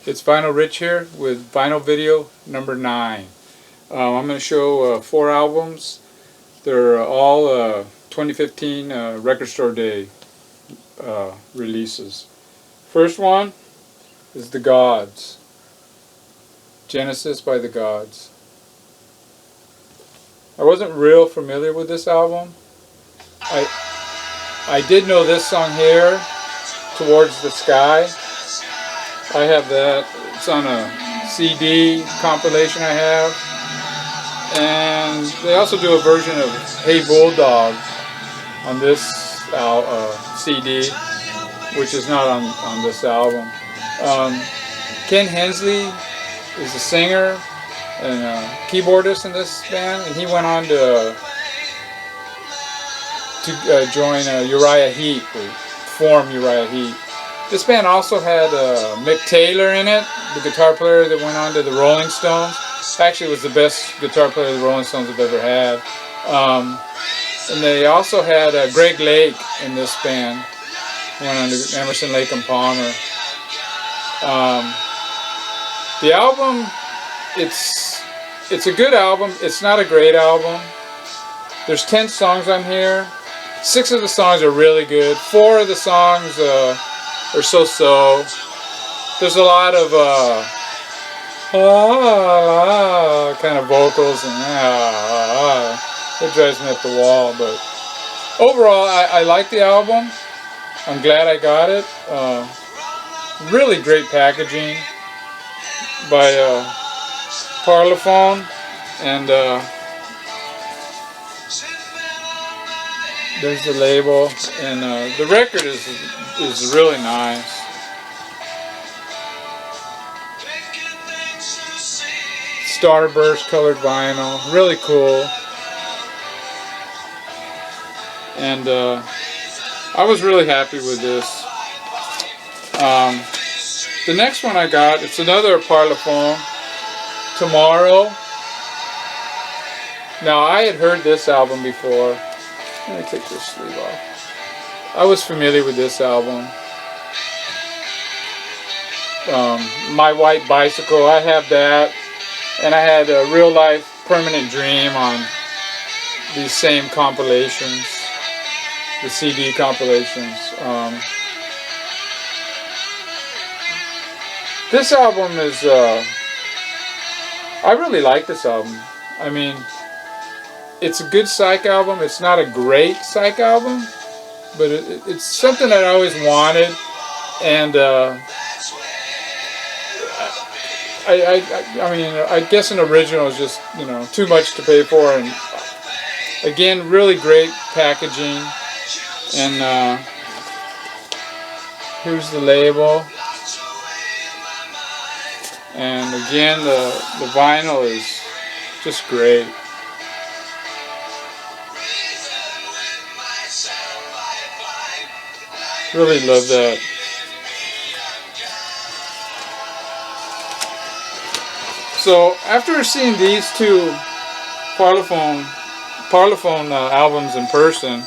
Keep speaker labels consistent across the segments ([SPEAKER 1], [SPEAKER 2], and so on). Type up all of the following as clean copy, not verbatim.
[SPEAKER 1] It's Vinyl Rich here with vinyl video number 9. I'm going to show 4 albums. They're all 2015 Record Store Day releases. First one is The Gods. Genesis by The Gods. I wasn't real familiar with this album. I did know this song here, Towards the Sky. I have that. It's on a CD compilation I have. And they also do a version of Hey Bulldog on this CD, which is not on this album. Ken Hensley is the singer and keyboardist in this band, and he went on to join Uriah Heep, or form Uriah Heep. This band also had Mick Taylor in it, the guitar player that went on to the Rolling Stones. Actually, was the best guitar player the Rolling Stones have ever had. And they also had Greg Lake in this band, went on to Emerson, Lake and Palmer. The album, it's a good album. It's not a great album. There's 10 songs on here. 6 of the songs are really good. 4 of the songs are so-so. There's a lot of kind of vocals, and it drives me up the wall. But overall, I like the album. I'm glad I got it. Really great packaging by Parlophone, and there's the label, and the record is really nice. Starburst colored vinyl, really cool. And I was really happy with this. The next one I got, it's another Parlophone, Tomorrow. Now, I had heard this album before. Let me take this sleeve off. I was familiar with this album. My White Bicycle, I have that. And I had a Real Life Permanent Dream on these same compilations, the CD compilations. This album is, I really like this album. I mean, it's a good psych album. It's not a great psych album, but it's something that I always wanted. And I mean, I guess an original is just, too much to pay for. And again, really great packaging. And here's the label. And again, the vinyl is just great. Really love that. So after seeing these 2 Parlophone albums in person,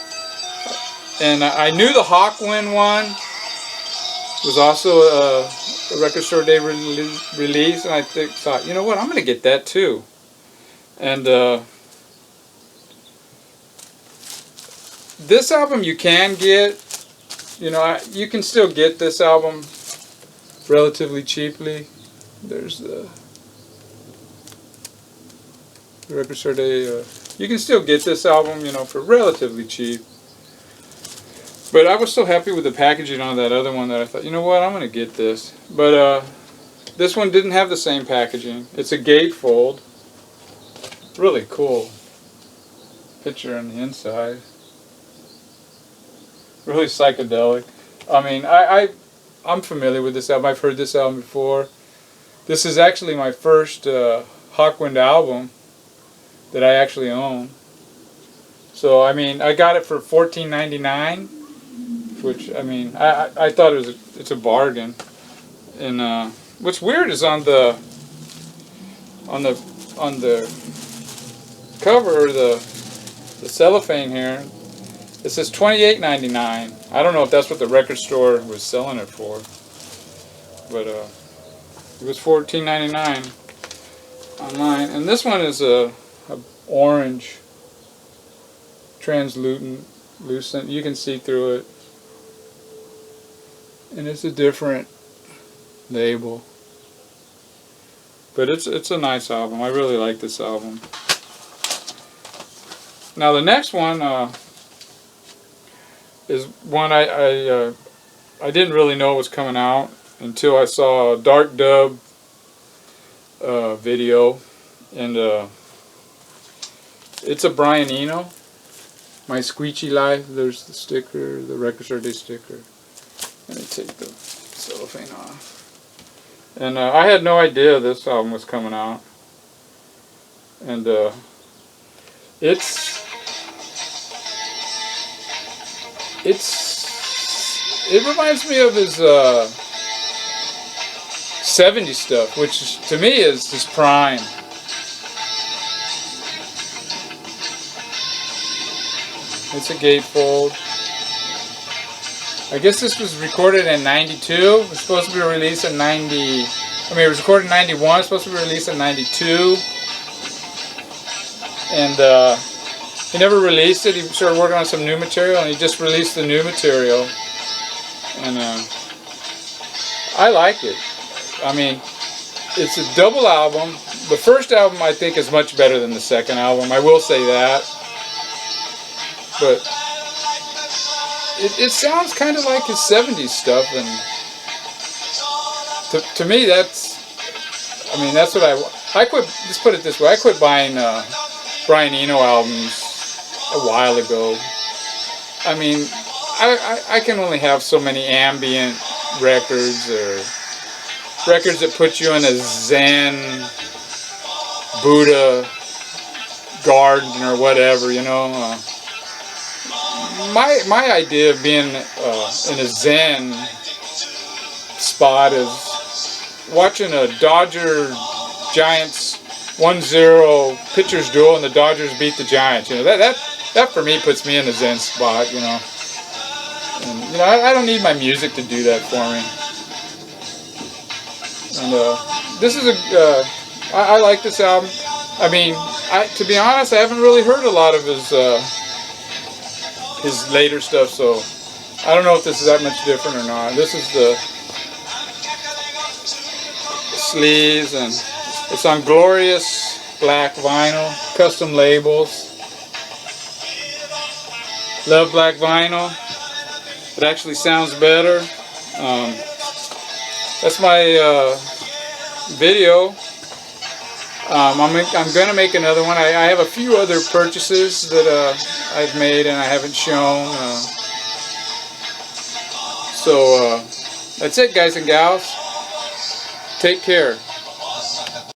[SPEAKER 1] and I knew the Hawkwind one was also a Record Store Day release, and I thought, you know what, I'm going to get that too. And this album you can get, you can still get this album relatively cheaply. There's the Record Store Day. You can still get this album, for relatively cheap. But I was so happy with the packaging on that other one that I thought, you know what, I'm going to get this. But this one didn't have the same packaging. It's a gatefold. Really cool picture on the inside. Really psychedelic. I mean, I'm familiar with this album. I've heard this album before. This is actually my first Hawkwind album that I actually own. So I mean, I got it for $14.99, which I mean, I thought it's a bargain. And what's weird is on the cover, or the cellophane here, it says $28.99. I don't know if that's what the record store was selling it for, but It was $14.99 online, and this one is a orange, translucent. You can see through it, and it's a different label. But it's a nice album. I really like this album. Now the next one is one I didn't really know was coming out until I saw a Dark Dub video, and it's a Brian Eno, My Squeegee Life. There's the sticker, the Record Store Day sticker. Let me take the cellophane off. And I had no idea this album was coming out, and it reminds me of his 70s stuff, which to me is his prime. It's a gatefold. I guess this was recorded in 92. It was supposed to be released in it was recorded in 91. It's supposed to be released in 92. And he never released it. He started working on some new material, and he just released the new material. And I like it. I mean, it's a double album. The first album I think is much better than the second album. I will say that. But it sounds kind of like his 70s stuff, and to me that's what I quit. Let's put it this way: I quit buying Brian Eno albums a while ago. I mean, I can only have so many ambient records, or records that put you in a Zen Buddha garden or whatever, you know. My idea of being in a Zen spot is watching a Dodger-Giants 1-0 pitchers duel, and the Dodgers beat the Giants. You know, that for me puts me in a Zen spot. You know, and you know I don't need my music to do that for me. And this is I like this album. I mean, to be honest, I haven't really heard a lot of his later stuff, so I don't know if this is that much different or not. This is the sleeves, and it's on glorious black vinyl, custom labels. Love black vinyl. It actually sounds better. That's my video. I'm gonna make another one. I have a few other purchases that I've made and I haven't shown. So that's it, guys and gals. Take care.